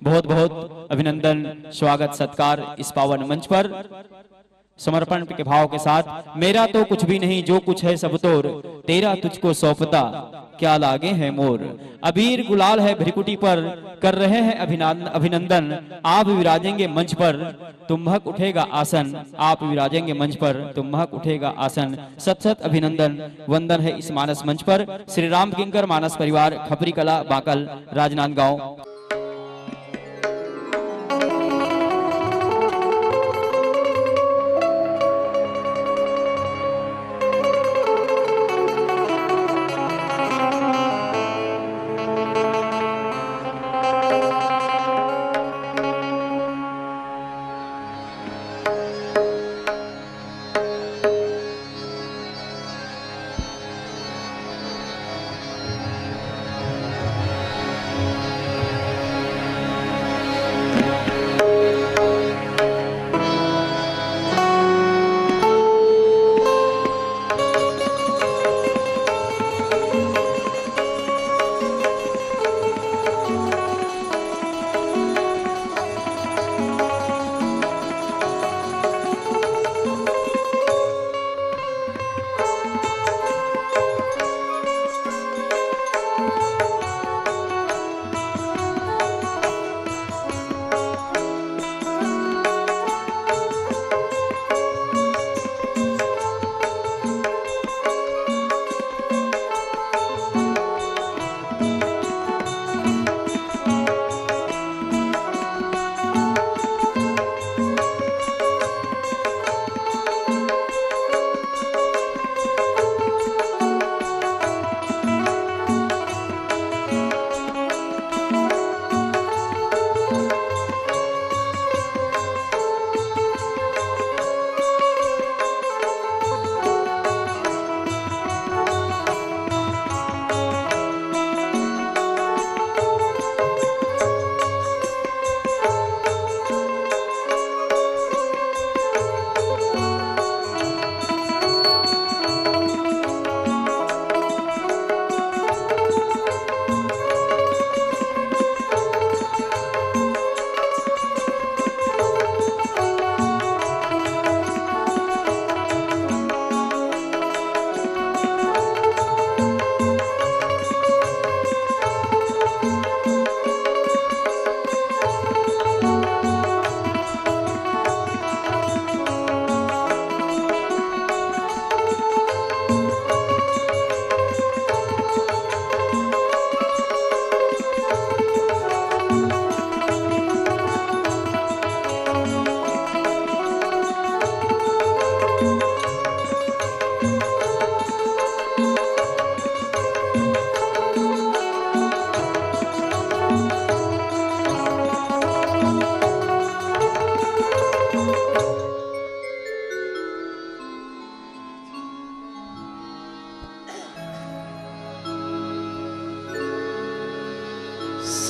बहुत बहुत अभिनंदन, स्वागत, सत्कार इस पावन मंच पर। समर्पण के भाव के साथ, मेरा तो कुछ भी नहीं जो कुछ है सब तोर, तेरा तुझको सौंपता क्या लागे है मोर। अबीर गुलाल है भ्रिकुटी पर, कर रहे हैं अभिनंदन, आप विराजेंगे मंच पर तो महक उठेगा आसन, आप विराजेंगे मंच पर तो महक उठेगा आसन। सत सत अभिनंदन वंदन है इस मानस मंच पर। श्री राम किंकर मानस परिवार, खपरी कला, बाकल, राजनांदगांव।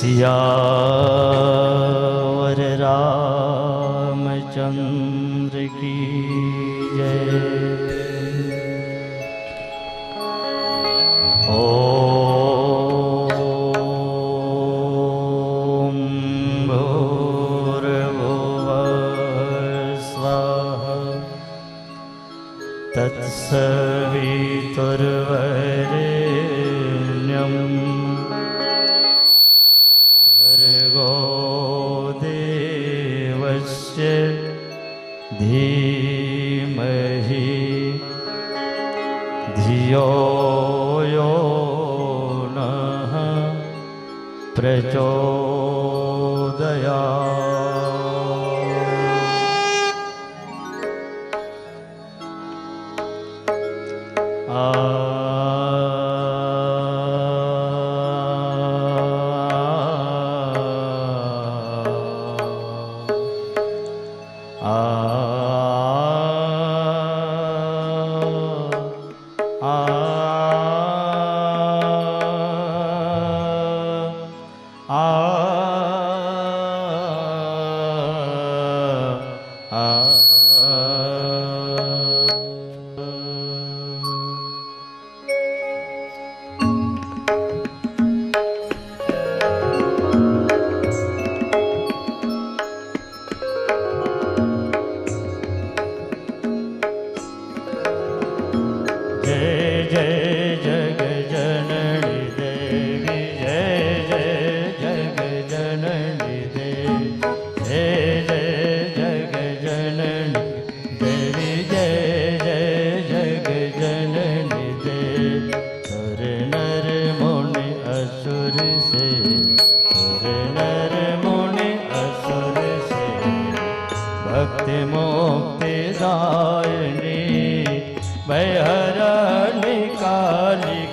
सियावर रामचंद्र की जय। ओम भूर्भुवः स्वाहा तत्सवितुर्वरेण्यं भर्गो देवस्य धीमहि धियो यो नः प्रचोदयात्।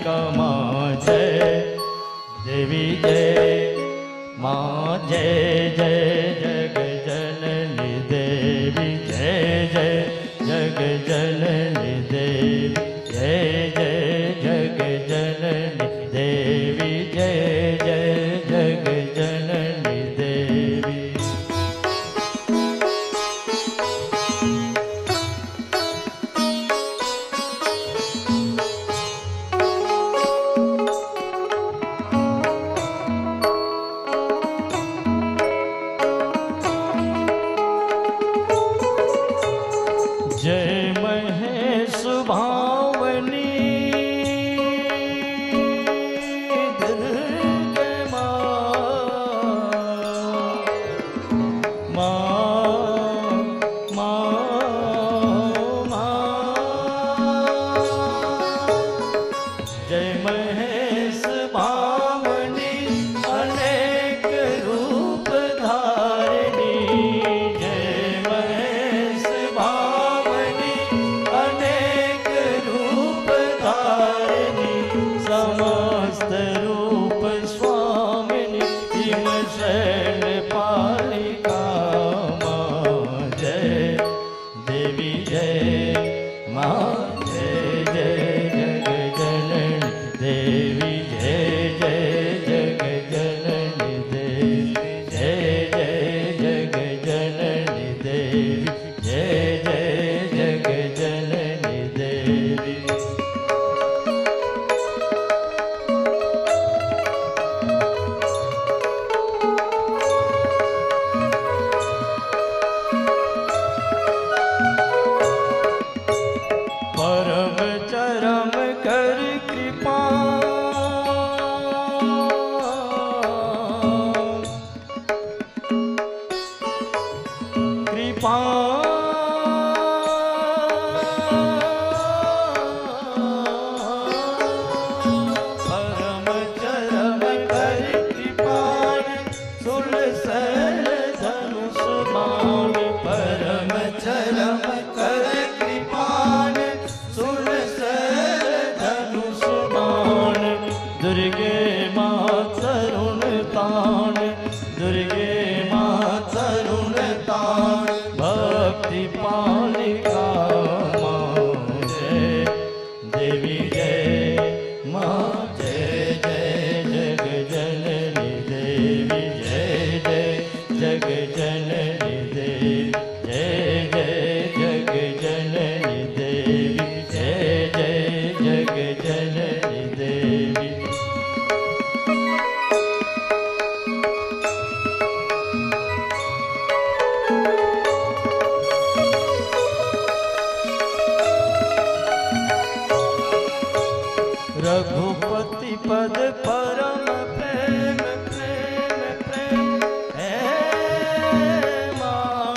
कालिका माँ जय देवी जय माँ जय जय जग जननी देवी जय जय जग जननी देवी जय जय जग जननी देवी जय जय जग जननी देवी। जय महेश भावनी दुर्गे जय महेश भावनी अनेक रूप धारिणी जय महेश भावनी अनेक रूप धारिणी समस्त रूप स्वामिनी हिम शैल पालिका माँ जय देवी जय माँ जय जय जग जननी देवी जय जय जग जननी देवी जय जय जग जननी देवी जय जय जग जननी देवी। परम चरम कर कृपा कृपा परम चरम कर कृपा सुलसल धनुष बाण परम चरम कर कृपान सुलसल धनुष बाण दुर्गे माँ तरुण ताण दुर्गे माँ तरुण ताण भक्ति पालिका माँ जय देवी जय माँ जय जय जग जननी देवी जय जय जग जननी देवी जय जय जग जननी देवी जय जय जग जननी देवी। रघुपति पद परम प्रेम प्रेम प्रेम है माँ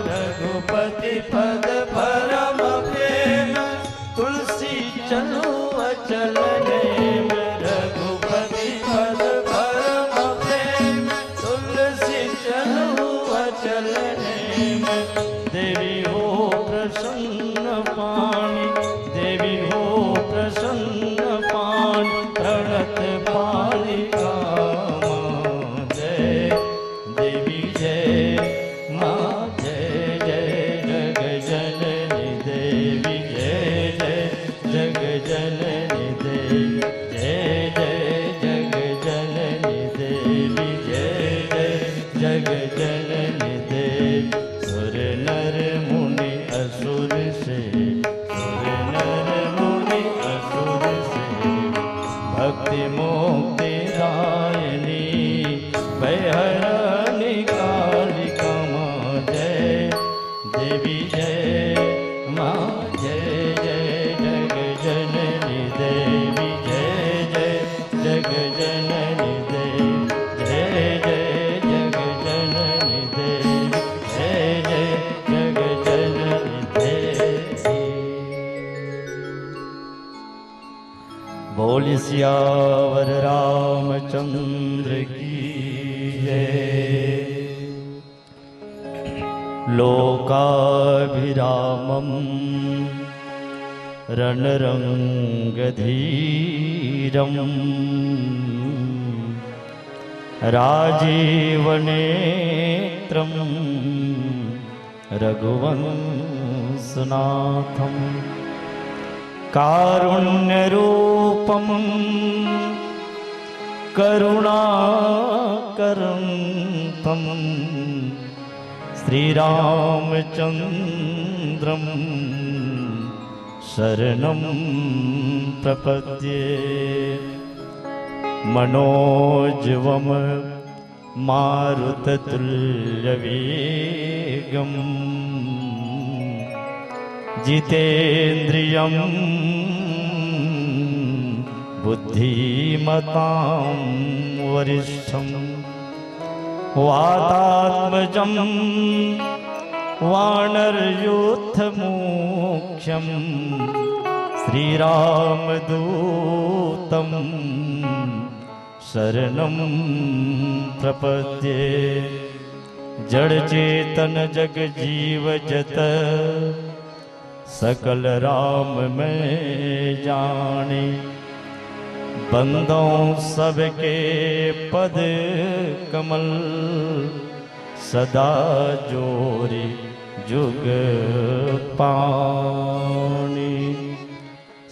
रघुपति पद परम प्रेम तुलसी चलो अचल नेम रघुपति पद परम प्रेम तुलसी चलो अचल नेम देवी हो प्रसन्न पाणी देवी हो प्रसन्न पाणी प्रणत पालिका माँ जय देवी जय माँ जय जय जग जननी देवी जय जय जग जननी देवी जय जय जग जननी देवी जय जय जग जननी देवी। सुर नर मुनि असुर से सुर नर मुनि असुर से भक्ति मुक्ति दायिनी भयहरणी कालिका माँ जय देवी जय माँ जय जय जग जननी देवी जय जय जग जननी देवी जय जय जग जननी देवी जय जय जग जननी देवी। बोल सियावर रामचंद्र की जय। लोकाभिरामम् रणरङ्गधीरम् राजीवनेत्रं रघुवंशनाथं कारुण्यरूपं करुणाकरन्तं श्रीरामचन्द्रं शरणं प्रपद्ये। मनोजवम मारुततुल्यवेगं जितेन्द्रियं बुद्धिमतां वरिष्ठं वातात्मजं वानरयूथमुख्यं श्रीरामदूतं शरणं प्रपद्ये। जड़ चेतन जग जीव जत सकल राम में जाने। बंदों सबके पद कमल सदा जोरी जुग पानी।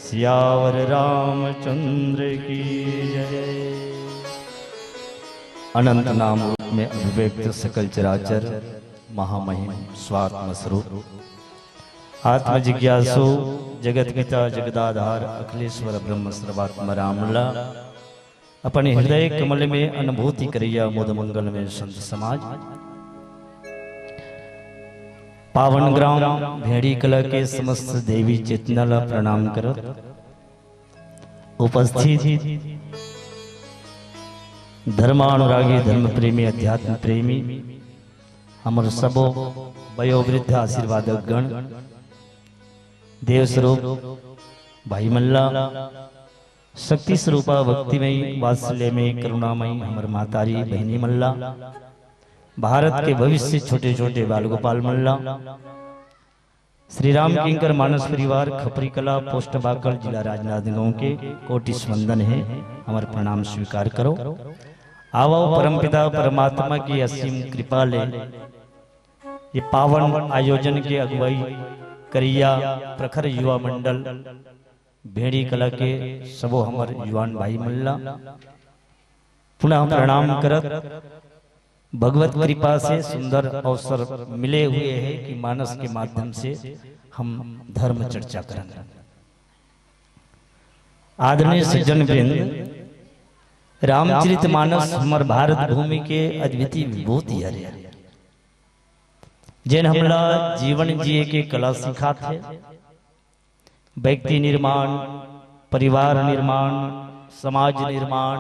सियावर रामचंद्र की जय। अनंत नाम रूप में अभिव्यक्त सकल चराचर महामहिम स्वात्म स्वरूप आत्म जिज्ञासु जगत पिता जगदाधार अखिलेश्वर ब्रह्म सर्वात्मा रामला अपने हृदय कमल में अनुभूति करिया मोद मंगल में संत समाज। पावन ग्राम भेड़ी कला के समस्त देवी चेतनाला प्रणाम करत उपस्थित धर्मानुरागी धर्म प्रेमी अध्यात्म प्रेमी हमर सबो वयोवृद्ध आशीर्वादक गण देव स्वरूप भाई मल्ला शक्ति स्वरूपा भक्तिमयी वात्सल्यमयी करुणामयी हमर मातारी बहनी मल्ला भारत के भविष्य छोटे छोटे बाल गोपाल मल्ला श्री राम किंकर मानस परिवार खपरी कला पोस्ट बाकल जिला राजनांदगांव के कोटि वंदन है। हमारे प्रणाम स्वीकार करो। आवो परमपिता परमात्मा की असीम कृपा ले ये पावन आयोजन के अगुवाई करिया प्रखर युवा मंडल भेड़ी कला के सबो हमर युवान भाई मल्ला पुनः प्रणाम करत भगवत कृपा से सुंदर अवसर मिले हुए हैं कि मानस के माध्यम से हम धर्म चर्चा करेंगे। आदरणीय सज्जन वृंद, रामचरितमानस हमर भारत भूमि के अद्वितीय विभूति है जिन हमला जीवन जिए के कला सिखाते व्यक्ति निर्माण परिवार निर्माण समाज निर्माण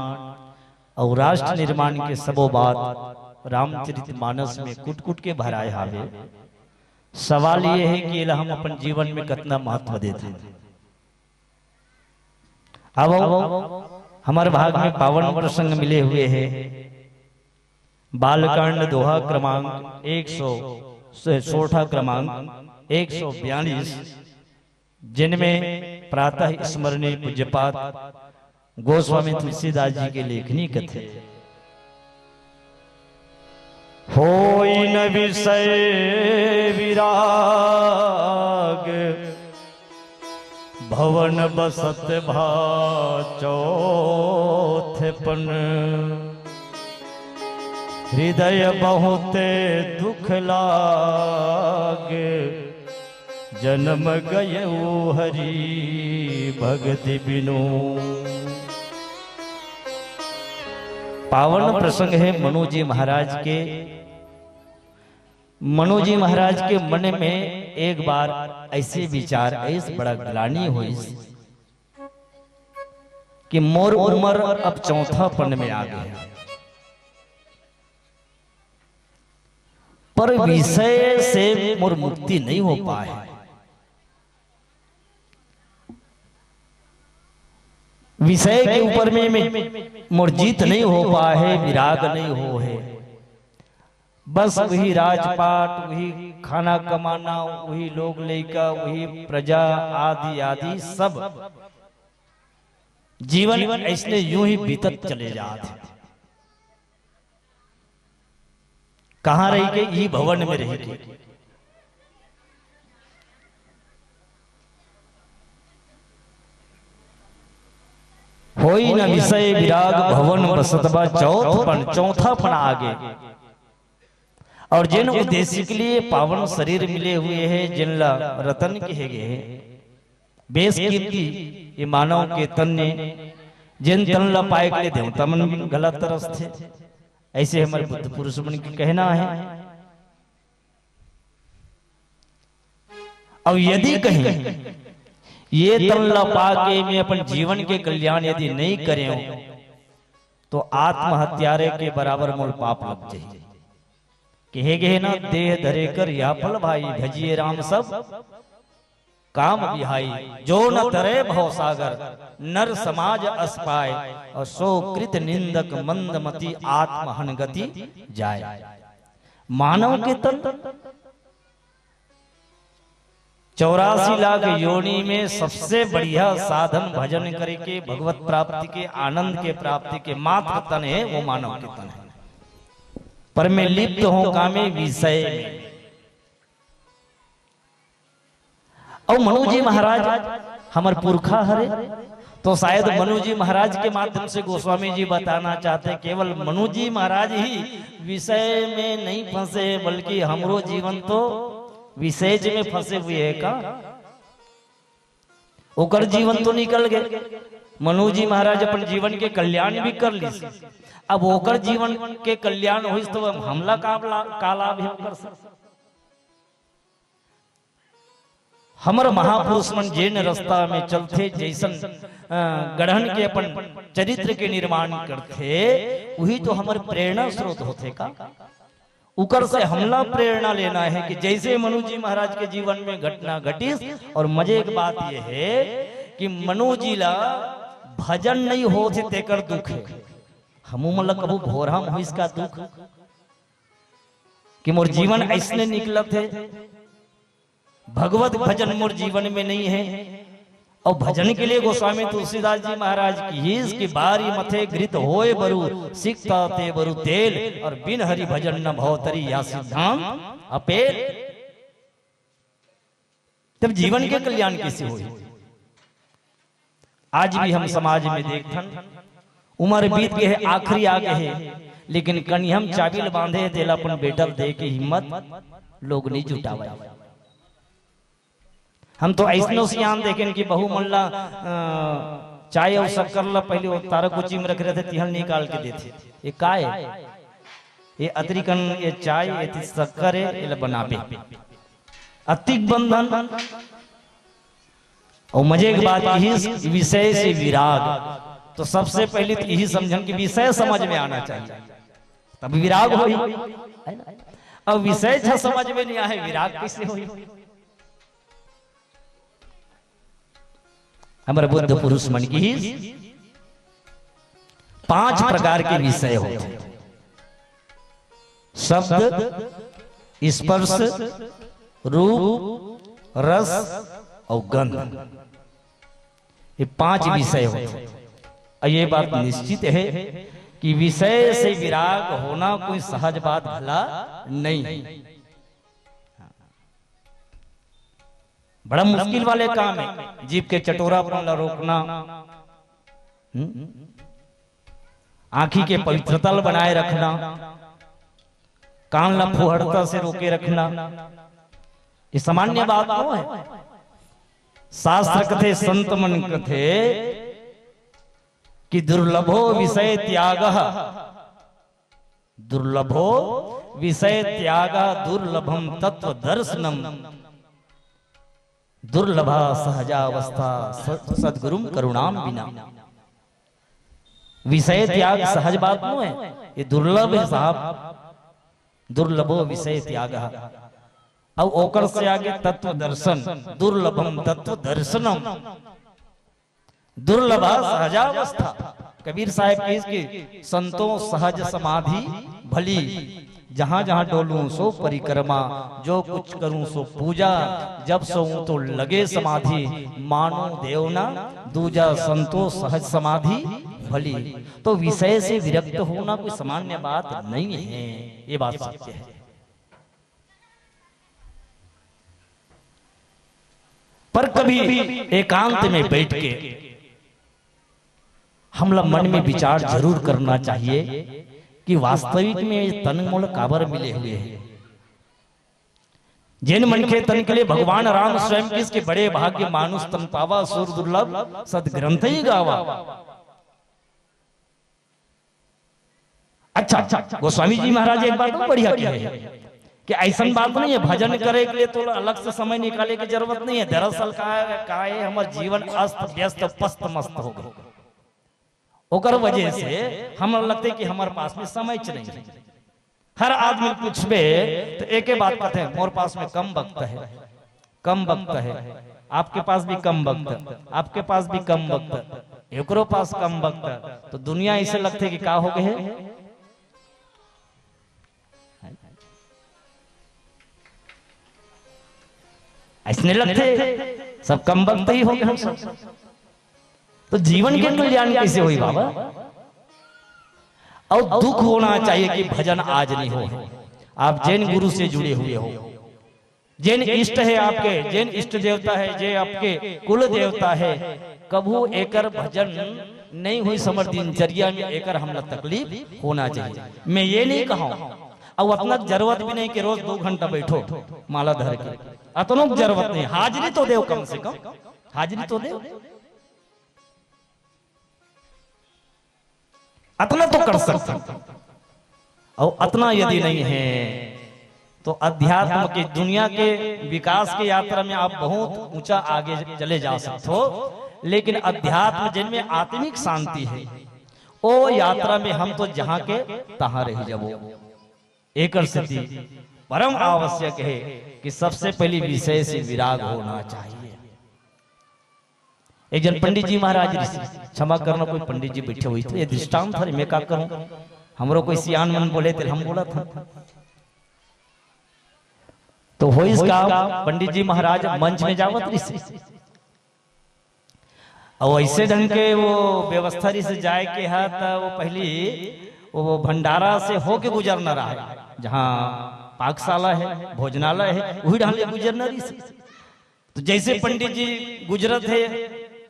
और राष्ट्र निर्माण के सबो बात रामचरितमानस में कुट कुट के भराए हावे। सवाल ये है कि हम अपन जीवन में कितना महत्व देते हैं। अब हमारे भाग में पावन प्रसंग मिले हुए हैं। बालकांड दोहा क्रमांक 116 क्रमांक 142 जिनमें प्रातः स्मरणीय पूज्यपाद गोस्वामी तुलसीदास जी के लेखनी कथे होई न विषय विराग भवन बसत भा चौथपन हृदय बहुते दुख लाग जन्म गयो हरि भगति बिनु। पावन प्रसंग है मनोजी महाराज के। मनोजी महाराज के मन में एक बार ऐसे विचार ऐसे बड़ा ग्लानि हुई कि मोर उम्र अब चौथापन में आ गया, पर विषय से मोर मुक्ति नहीं हो पाए। विषय के ऊपर में मोर जीत नहीं हो पाए है, विराग नहीं हो है। बस वही राजपाट, वही खाना कमाना, वही लोग लेका, वही प्रजा आदि आदि सब जीवन ऐसे यूं ही बीतत चले जाते। कहां रही के? ई भवन में रही के। होई न विषय विराग भवन बसतबा चौथा पण आगे। और जिन उद्देश्य के लिए पावन शरीर मिले हुए हैं, जिनला रतन कहे गए बेस कीर्ति, ये मानव के तन ने जिन तन ला पाए के देवता मन गलत तरस थे, ऐसे हमारे बुद्ध पुरुष मन की कहना है। अब यदि कहें ये तन ला पाके में अपन जीवन के कल्याण यदि नहीं करें तो आत्महत्यारे के बराबर मूल पाप लग जाए। कहे गए ना, देह धरे कर या फल भाई, भजिए राम सब काम बिहाई। जो न तरे भव सागर, नर समाज अस्पाय, और सो कृत निंदक मंदमति आत्महन गति जाय। मानव के तन 84 लाख योनि में सबसे बढ़िया साधन भजन करके भगवत प्राप्ति के, आनंद के प्राप्ति के मात्र तन है, वो मानव के तन है। पर मैं लिप्त हूं कामे विषय में। और मनु जी महाराज हमारे पुरखा हरे, तो शायद मनु जी महाराज के माध्यम से गोस्वामी जी बताना चाहते, केवल मनु जी महाराज ही विषय में नहीं फंसे, बल्कि हमरो जीवन तो विषय में फंसे हुए है का। ओकर जीवन तो निकल गए, मनु जी महाराज अपन जीवन के कल्याण भी कर ली। अब ओकर जीवन के कल्याण हुई तो हमला काला भी कर सकते। हमर महापुरुष मन जिन रास्ता में चलते, जैसन गढ़न के अपन चरित्र के निर्माण करते, वही तो हमारे प्रेरणा स्रोत होते का। उकर से हमला प्रेरणा लेना है कि जैसे मनु जी महाराज के जीवन में घटना घटी। और मजे की बात यह है कि मनु जी ला भजन नहीं होते तेकर दुख है। हमू मतलब कबू भोरा में इसका दुख कि मोर जीवन ऐसने निकलत है, भगवत भजन मोर जीवन में नहीं है। और भजन के लिए गोस्वामी तुलसीदास जी महाराज की इसकी बारी मथे घृत होए बरु, सिकता ते बरु तेल, और बिन हरि भजन न भवतरी या सिद्धांत अपेल। तब जीवन के कल्याण कैसे होए? आज भी हम समाज में देखथन, उम्र बीत गए है, आखिरी आ गए है, लेकिन कनी हम चाबिल बांधे देला अपन बेटल दे के हिम्मत लोग नहीं जुटावा। हम तो ऐसनो सियान देखें कि बहु मल्ला चाय और शक्कर ला पहले वो तारा कुची में रख रहे थे, तिहल निकाल के देते। ये का है? ये अतिरिकन, ये चाय, ये शक्कर है, ये बनाबे अतिक बंधन। और मजे की बात यही विषय से विराग। तो सबसे पहले तो यही समझन कि विषय समझ में आना चाहिए, तब विराग हो। अब विषय था समझ में नहीं आए, विराग कैसे हो? हमारे बुद्ध पुरुष मन की 5 प्रकार के विषय होते: शब्द, स्पर्श, रूप, रस और गंध। ये 5 विषय होते। और ये बात निश्चित है कि विषय से विराग होना कोई सहज बात भला नहीं है, बड़ा मुश्किल वाले काम है। जीभ के चटोरापन ला रोकना, आंखी के पवित्रता बनाए रखना, कान ला फुहड़ता से रोके रखना, ये सामान्य बात तो है। शास्त्र कथे, संत मन कथे कि दुर्लभो विषय त्याग, दुर्लभो विषय त्याग, दुर्लभम तत्व दर्शनम, दुर्लभा सहजावस्था सद्गुरुम करुणाम बिना। विषय त्याग सहज बात नो है, ये दुर्लभ है साहब। दुर्लभो विषय त्याग। अब ओकर से आगे तत्व दर्शन, दुर्लभम तत्व दर्शनम, दुर्लभा सहजावस्था। कबीर साहब की संतों सहज समाधि भली, जहां जहां डोलूं सो परिक्रमा, जो कुछ करूं सो पूजा, जब सोऊं तो लगे समाधि, मानो देवना दूजा, संतो सहज समाधि भली। तो विषय से विरक्त होना कोई सामान्य बात नहीं है, ये बात सत्य है। पर कभी एकांत में बैठ के हम लोग मन में विचार जरूर करना चाहिए कि वास्तविक में तन मोल काबर मिले हुए हैं। जिन मन के तन के लिए भगवान राम स्वयं किसके बड़े भाग्य, मानुष तन पावा सुर दुर्लभ सदग्रंथ ही गावा। अच्छा, गोस्वामी जी महाराज एक बात बढ़िया किया है कि ऐसा बात नहीं है भजन करे के लिए तो अलग से समय निकाले की जरूरत नहीं है। दरअसल का है हमारे जीवन अस्त व्यस्त पस्त मस्त हो गए, ओकर वजह से हम लगते कि हमारे पास में समय नहीं है। हर आदमी पूछबे तो एक ही बात कहते हैं, मोर पास में कम वक्त है, कम वक्त है। आपके पास भी कम वक्त, आपके पास भी कम वक्त, एकरो पास कम वक्त। तो दुनिया ऐसे लगते कि क्या हो गए है, ऐसने लगते सब कम वक्त ही हो गए हम सब। तो जीवन के कल्याण कैसे हुई बाबा? और दुख होना चाहिए कि भजन आज नहीं हो। आप जैन गुरु से जुड़े हुए हो, जैन इष्ट है आपके, जैन इष्ट देवता है, जे आपके कुल देवता है, कभू एकर भजन नहीं हुई समर दिनचर्या में एकर हमला तकलीफ होना चाहिए। मैं ये नहीं कहूं और अपना जरूरत भी नहीं कि रोज 2 घंटा बैठो माला धर के, अतनो जरूरत नहीं। हाजिरी तो दे, कम से कम हाजिरी तो दे, अतना तो कर सकते। और अतना यदि नहीं है तो अध्यात्म की दुनिया के विकास की यात्रा में आप बहुत ऊंचा आगे चले जा सकते हो, लेकिन अध्यात्म जिनमें आत्मिक शांति है वो यात्रा में हम तो जहां के तहां रह जाओ। एक स्थिति परम आवश्यक है कि सबसे पहली विषय से विराग होना चाहिए। एक जन पंडित जी महाराज, क्षमा करना कोई पंडित जी बैठे हुए थे, ये दृष्टांत था, मैं क्या करूं, हमरो कोई सियान मन बोले थे, हम बोला था। तो हो इसका पंडित जी महाराज मंच में जावत ऋषि, और ऐसे ढंग के वो व्यवस्था से जाए के है, तो वो पहली वो भंडारा से होके गुजरना रहा है, जहाँ पाकशाला है, भोजनालय है, वही ढंग गुजरना ऋषि। तो जैसे पंडित जी गुजरत है,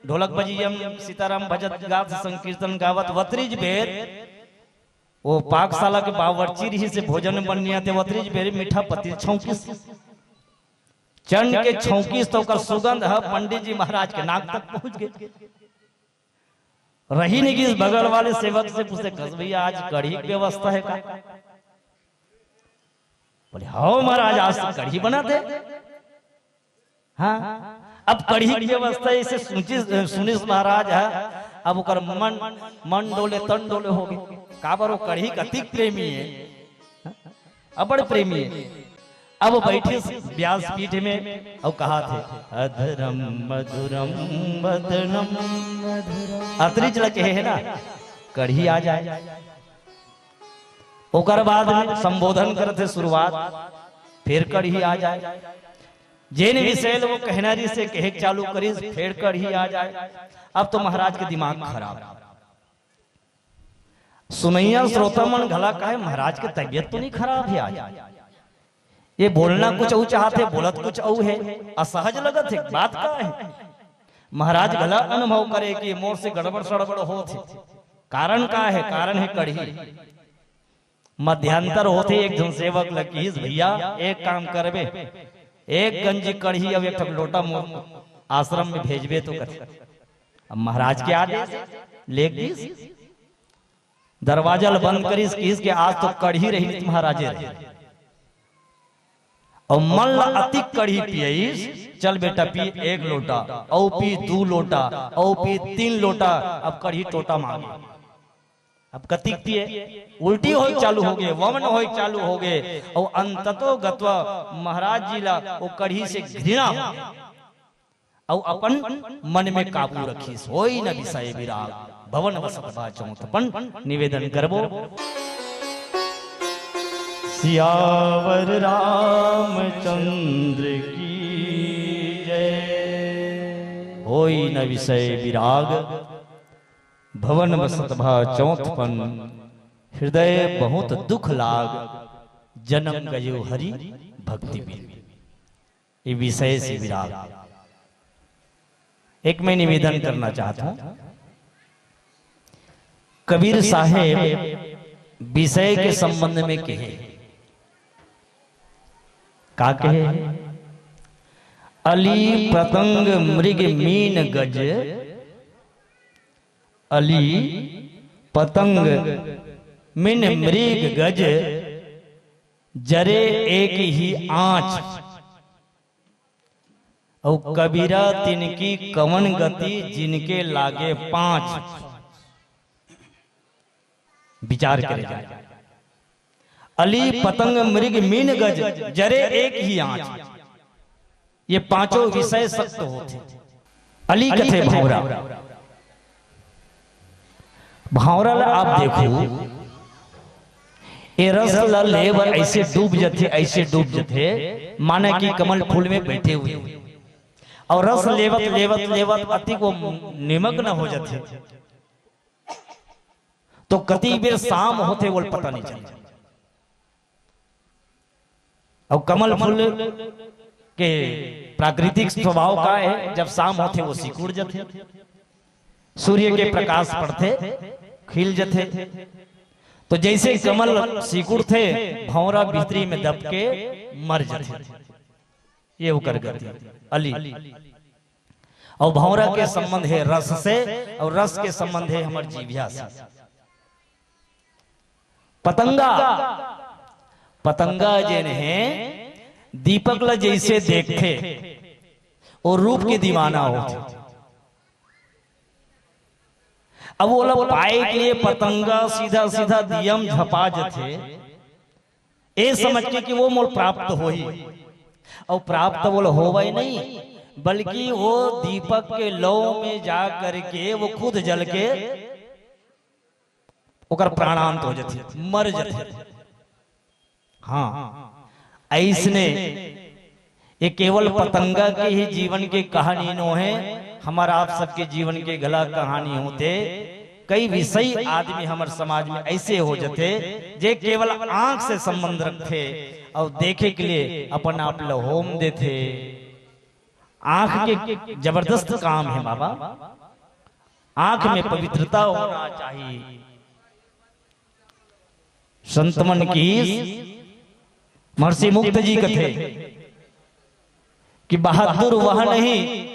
ढोलक बजियम सीताराम भजत गात संकीर्तन गावत वत्रिज बेर, वो पाकशाला के बावर्ची रही से भोजन बनने आते वत्रिज बेर मीठा पति छौंकिस, चंड के छौंकिस तो का सुगंध है पंडित जी महाराज के नाक तक पहुंच गए। रही नहीं कि इस बगल वाले सेवक से पूछे, भैया आज कढ़ी की व्यवस्था है का? बोले हाँ महाराज आज कढ़ी बनाते। हाँ, अब कढ़ी की व्यवस्था ऐसे सुनिस महाराज है, अब ओकर मन डोले तन डोले हो गए। काबर वो कढ़ी कतिक प्रेमी है, अब बड़े प्रेमी है। अब बैठे व्यास पीठ में और कहा थे, अधरम मधुरम बदनम अतरिज लगे है ना, कढ़ी आ जाए। ओकर बाद में संबोधन करते शुरुआत, फिर कढ़ी आ जाए। जेन विषय वो कहनारी से कहे चालू करी, फिर कढ़ी आ जाए। अब तो महाराज के दिमाग खराब, सुनैया श्रोतामन घला का है, महाराज की तबीयत तो नहीं खराब है आज, ये बोलना कुछ औ चाहते, बोलत कुछ औ है, असहज लगत है, बात का है। महाराज गला अनुभव करे कि मोर से गड़बड़ सड़बड़ हो थे। कारण का है? कारण है कढ़ी। मध्यांतर होते एक जन सेवक लकीस, भैया एक काम करबे, एक गंजी कढ़ी अब एक लोटा मोर आश्रम में भेजबे तो कर। अब महाराज के आदेश लेकिस दरवाजा बंद करीस किस के आज तो कढ़ी रही महाराजे रहे। और मन ला अति कढ़ी पियईस, चल बेटा पी 1 लोटा, औ पी 2 लोटा, औ पी 3 लोटा, अब कढ़ी टोटा मांगे। अब कतिक पिए, उल्टी हो चालू हो गए, वमन हो चालू हो गए, और अंततो गत्वा महाराज जी ला वो कढ़ी से घृणा और अपन मन में काबू रखी, सोई न विषय विराग भवन वसत बा चौथपन। निवेदन करबो सियावर रामचंद्र की जय। होई न विषय विराग भवन बसत भा चौथपन, हृदय बहुत दुख लाग जन्म गयो हरि भक्ति बिन। ये विषय से विराग। एक मैं निवेदन करना चाहता हूं, कबीर साहेब विषय के संबंध में कहे, का कहे? अली पतंग मृग मीन गज, अली पतंग मिन मृग गज, जरे एक ही आंच, और कबीरा तिनकी कवन गति जिनके लागे पांच। विचार करेगा। अली पतंग मृग मीन गज, जरे एक ही आंच, ये पांचों विषय सत्य होते। अली कथे भावरा, भावरा आप देखो, ये रस लेवर ऐसे डूब जाते, ऐसे डूब जाते माने कि कमल फूल में बैठे हुए, और रस लेवत लेवत लेवत अति को निमग्न हो जाते, तो कति बेर शाम होते वो पता नहीं चलता। और कमल फूल के प्राकृतिक स्वभाव का है, जब शाम होते वो सिकुड़ जाते, सूर्य के प्रकाश पड़ते खिल जाते। तो जैसे कमल सिकुड़ थे, भौरा भीतरी में दब के मर जाते। ये होकर गति अली। और भौरा के संबंध है रस से, और रस के संबंध है हमारे जीविया से। पतंगा, पतंगा जिन है दीपक ला जैसे देखते और रूप के दीवाना होते। अब वो लोग पाए के लिए पतंगा सीधा सीधा दियम झपा जाते, ए समझ के कि वो मोल प्राप्त हो ही, और प्राप्त वो होवा ही नहीं, बल्कि वो दीपक के लौ में जा करके वो खुद जल के ओकर प्राणांत हो जाते, मर जाते। हाँ, ऐसने ये केवल पतंगा के ही जीवन के कहानी नो है, हमारा आप सबके जीवन के गला कहानी होते। कई विषय आदमी हमारे समाज में ऐसे हो जाते जे केवल आंख से संबंध रखते और देखे के लिए अपन आप होम देते। आंख के जबरदस्त काम है बाबा, आंख में पवित्रता होना चाहिए। संतमन की महर्षि मुक्त जी कथे कि बहादुर वह नहीं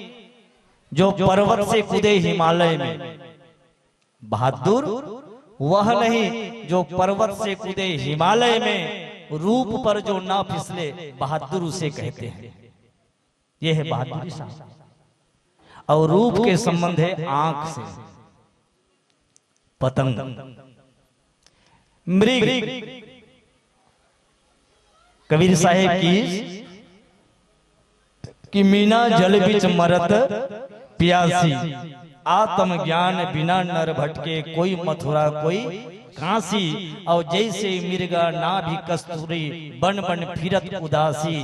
जो पर्वत से कूदे हिमालय में, बहादुर वह नहीं जो पर्वत से कूदे हिमालय में, रूप पर जो ना फिसले बहादुर उसे कहते हैं। यह है बहादुरी साहब। और रूप के संबंध है आंख से। पतंग, मृग, कबीर साहेब की मीना जल बिच मरत प्यासी, आत्म ज्ञान बिना नर भटके, कोई मथुरा कोई काशी, और जैसे मिर्गा ना भी कस्तूरी, बन बन फिरत उदासी,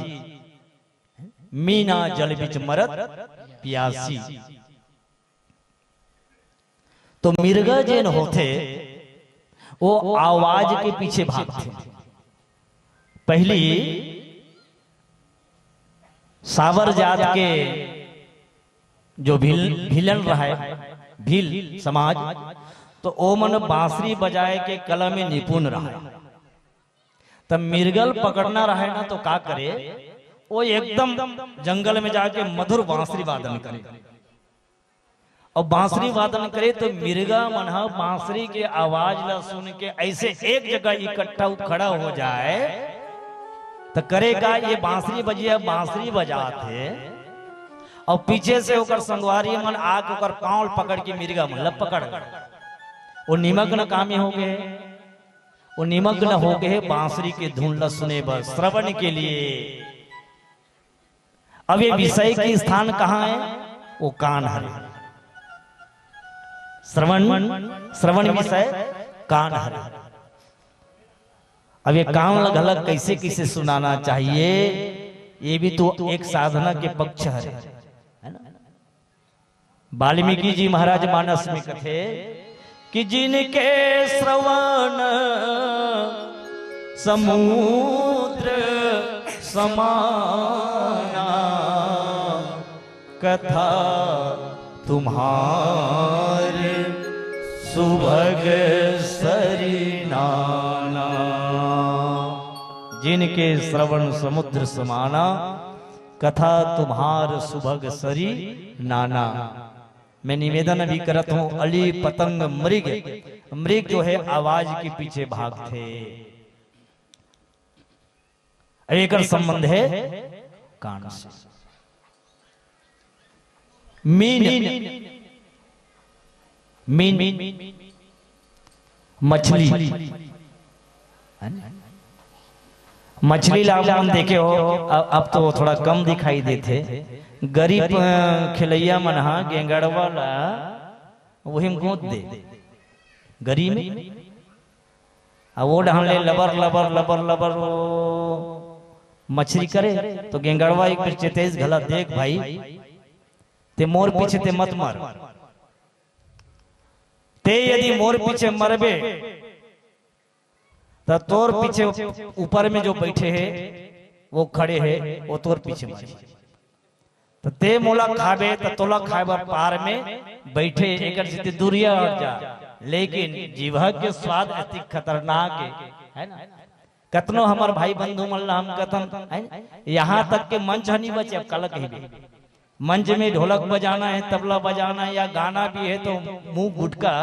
मीना जल बिच मरत प्यासी। तो मिर्गा जैन होते वो आवाज के पीछे भागते। पहली सावर जात के जो भीलन रहा है, भील समाज, तो ओ मन बांसुरी बजाए के कला में निपुण रहा है। तब मिर्गल पकड़ना रहे ना तो का करे, वो एकदम जंगल में जाके मधुर बांसुरी वादन करे, और बांसुरी वादन करे तो मिर्गा मन बांसुरी के आवाज ला सुन के ऐसे एक जगह इकट्ठा खड़ा हो जाए तो करेगा ये बांसुरी बजिया, बांसुरी बजाते, और पीछे से होकर संगवारी मन आके होकर पांव पकड़ के मिर्गा मन पकड़, वो निमग्न कामी हो गए, वो निमग्न हो गए बांसुरी के धुन ला सुने बस श्रवण के लिए। अब ये विषय की स्थान कहाँ है? वो कान हरे, श्रवण विषय कान हरे। अब ये कान लगलग कैसे कैसे सुनाना चाहिए, ये भी तो एक साधना के पक्ष है ना। वाल्मीकि जी महाराज मानस में कथे कि जिनके श्रवण समुद्र समाना कथा तुम्हारे सुभग सरिनाना। जिनके श्रवण समुद्र समाना कथा तुम्हार सुभग सरी नाना। मैं निवेदन भी करत हूं, अली पतंग मृग, मृग जो है आवाज के पीछे भागते, एक संबंध है कान से। मीन मछली, मछली लाभ देखे हो, अब तो थोड़ा कम दिखाई देते। गरीब खिलैया मनहा गेंगड़वा ला वही में गोद दे गरीब में, अब वो ढाले लबर लबर लबर लबर मछली करे तो गेंगड़वा एक पीछे तेज घला, देख भाई ते मोर पीछे ते मत मार, ते यदि मोर पीछे मरबे तो तोर पीछे ऊपर में जो बैठे हैं वो खड़े हैं, वो तोर पीछे मारे, तो ते मोला खाबे तो तोला खाबर पार में बैठे, एक जितनी दूरिया हट जा। लेकिन जीवा के स्वाद अति खतरनाक है ना। कतनो हमार भाई बंधु मल्ला हम कथन यहाँ तक के मंच नहीं बचे, अब कल कहीं मंच में ढोलक बजाना है, तबला बजाना है या गाना भी है तो मुंह गुटका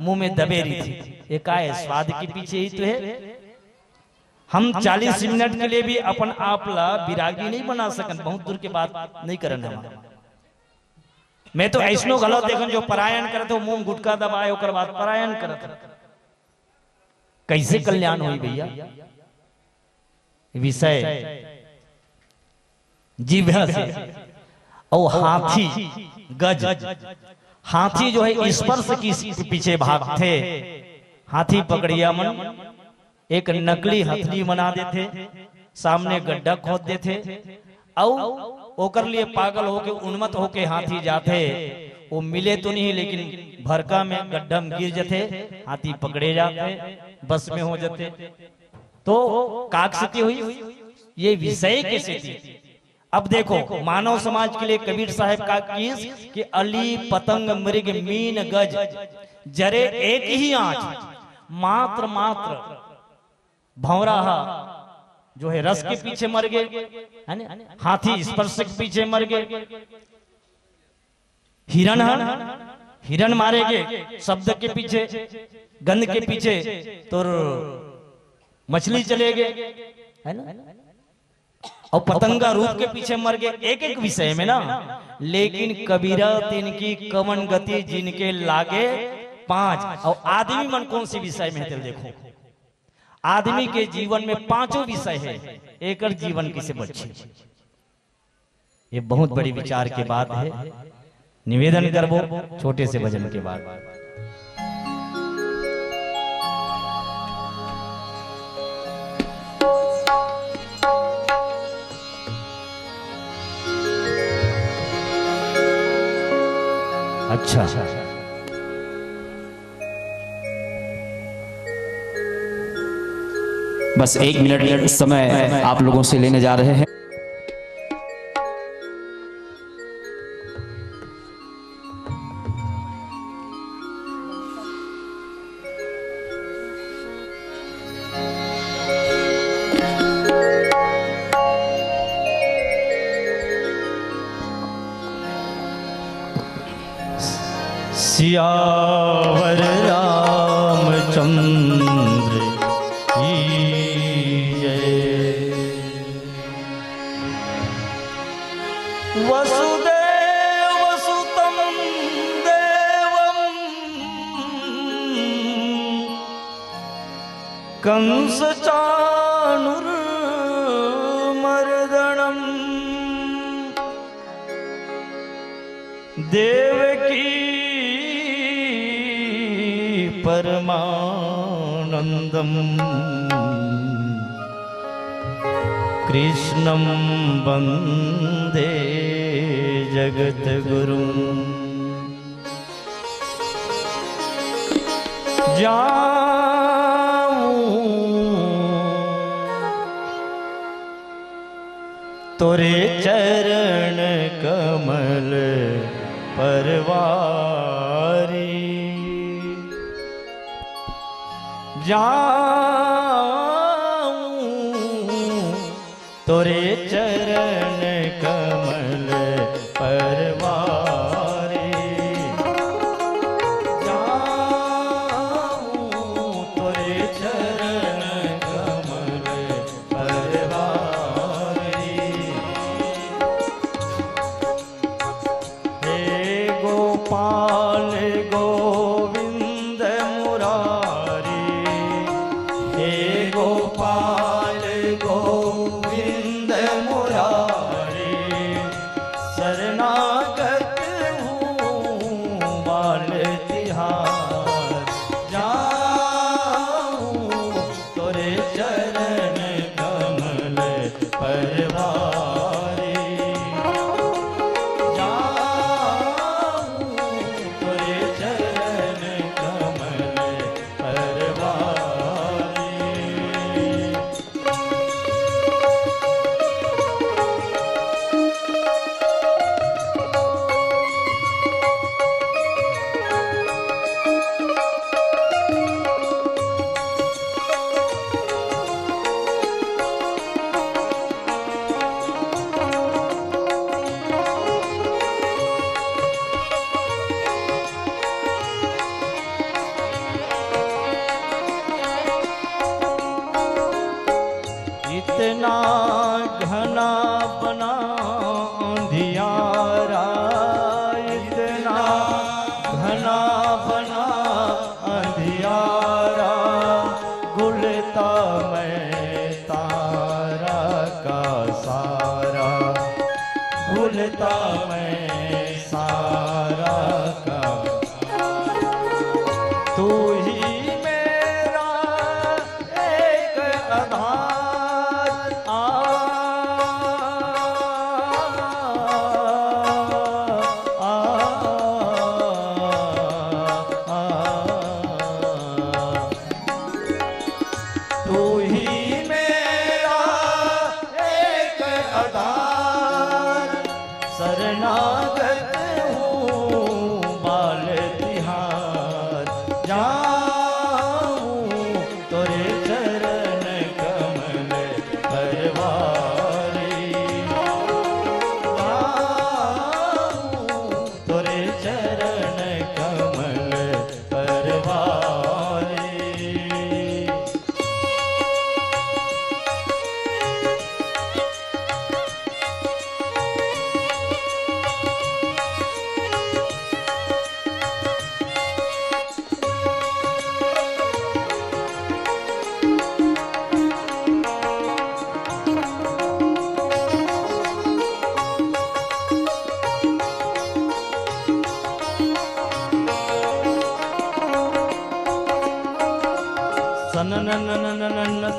मुंह में दबे रही थी, ये का है स्वाद के पीछे ही तो है। हम 40 मिनट के लिए भी अपन आप ला विरागी नहीं बना सकन, बहुत दूर के बात नहीं करन हम। मैं तो ऐसनो गलत देखन जो परायण करत हो मुंह गुटका दबाए ओकर बाद परायण करत, कैसे कल्याण हुई भैया। विषय जीभा से और हाथी गज, हाथी जो है स्पर्श की पीछे भागते, हाथी पकड़िया मन एक नकली हथनी बना देते, सामने गड्ढा खोद देते और ओकर लिए पागल होके उन्मत्त होके हाथी जाते, वो मिले तो नहीं लेकिन भरका में गड्ढा में गिर जाते, हाथी पकड़े जाते, बस में हो जाते। तो काकस्थिति हुई, ये विषय कैसे थी। अब देखो मानव समाज के लिए कबीर साहब का कीस कि अली पतंग मृग मीन गज जरे एक ही आंच, मात्र मात्र भंवरा जो है रस के पीछे मर गए, हाथी स्पर्श के पीछे मर गए, हिरण मारे गए शब्द के पीछे, गंध के पीछे तो मछली चले गए है ना, और पतंगा रूप के पीछे मर गए, एक एक विषय में ना। लेकिन कबीरा तिनकी कवन गति जिनके लागे 5, और आदमी मन कौन सी विषय में है देखो, आदमी के जीवन में 5 विषय है, एक जीवन किसे बच्चे। ये बहुत बड़ी विचार की बात है। निवेदन करबो छोटे से भजन के बाद। अच्छा बस 1 मिनट समय आप लोगों से लेने जा रहे हैं। सियावर रामचंद्र की जय। वसुदेव सुतं देवं कंस चाणूरमर्दनम् देवकी परमानंदम कृष्णं वन्दे जगद्गुरुम् जाऊं तोरे चरण कमल परवारी जाऊं तोरे चरण कमल परवारी जाऊं तोरे चरण कमल परवारी हे गोपाल गोविंद मुरारी हे गोपाल गोविंद मुरारी शरणागत हूँ बाल तिहार जाऊँ तोरे चरण कमल परवारी जाऊँ तोरे चरण कमल परवारी इतना घना बना अंधियारा इतना घना बना अंधियारा गुलता मैं तारा का सारा गुलता मैं सारा का तू ही मेरा एक आधार तू ही मेरा एक आधार शरणागत हूँ बाल तिहार जाऊँ तोरे चरण कमल परवारी जाऊँ तोरे चरण कमल परवारी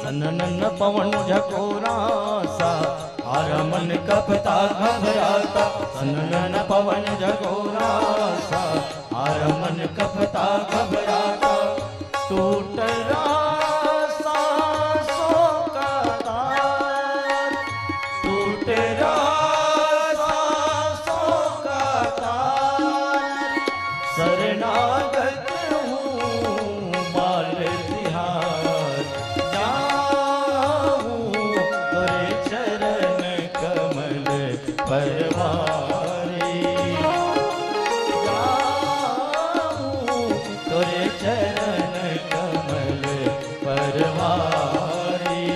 सनन पवन झकोरा सा आरमन कपता घबराता सनन पवन झकोरा सा आरमन कपता घबराता टूट रासा का तार टूट रासा का तार शरणागत हूँ बाल तिहार जाऊँ तोरे चरण कमल परवारी जाऊँ तोरे चरण कमल परवारी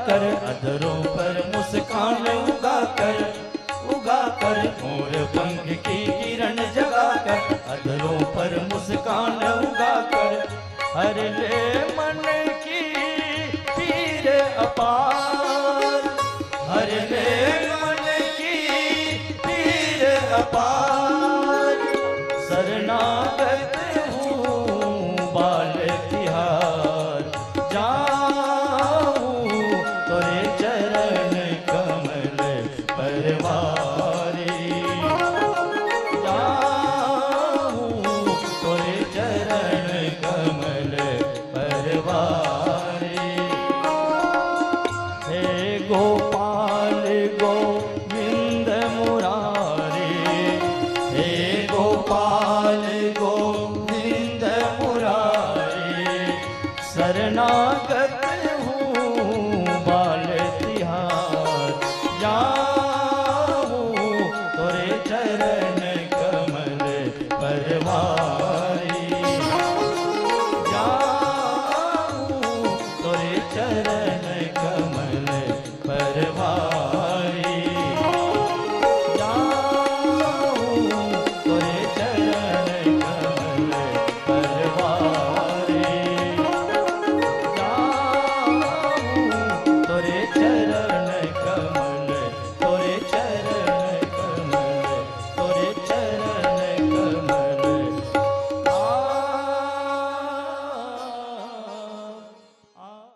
कर, अधरों पर मुस्कान उगा कर मोर पंख की किरण जगा कर, अधरों पर मुस्कान उगा कर, हर ले मन की पीर अपार, हर ले मन की पीर अपार, शरणागत हूँ बाल तिहार, जाऊँ तोरे चरण कमल परवारी, जाऊँ तोरे चरण कमल परवारी। हे गोपाल गोविंद मुरारी, हे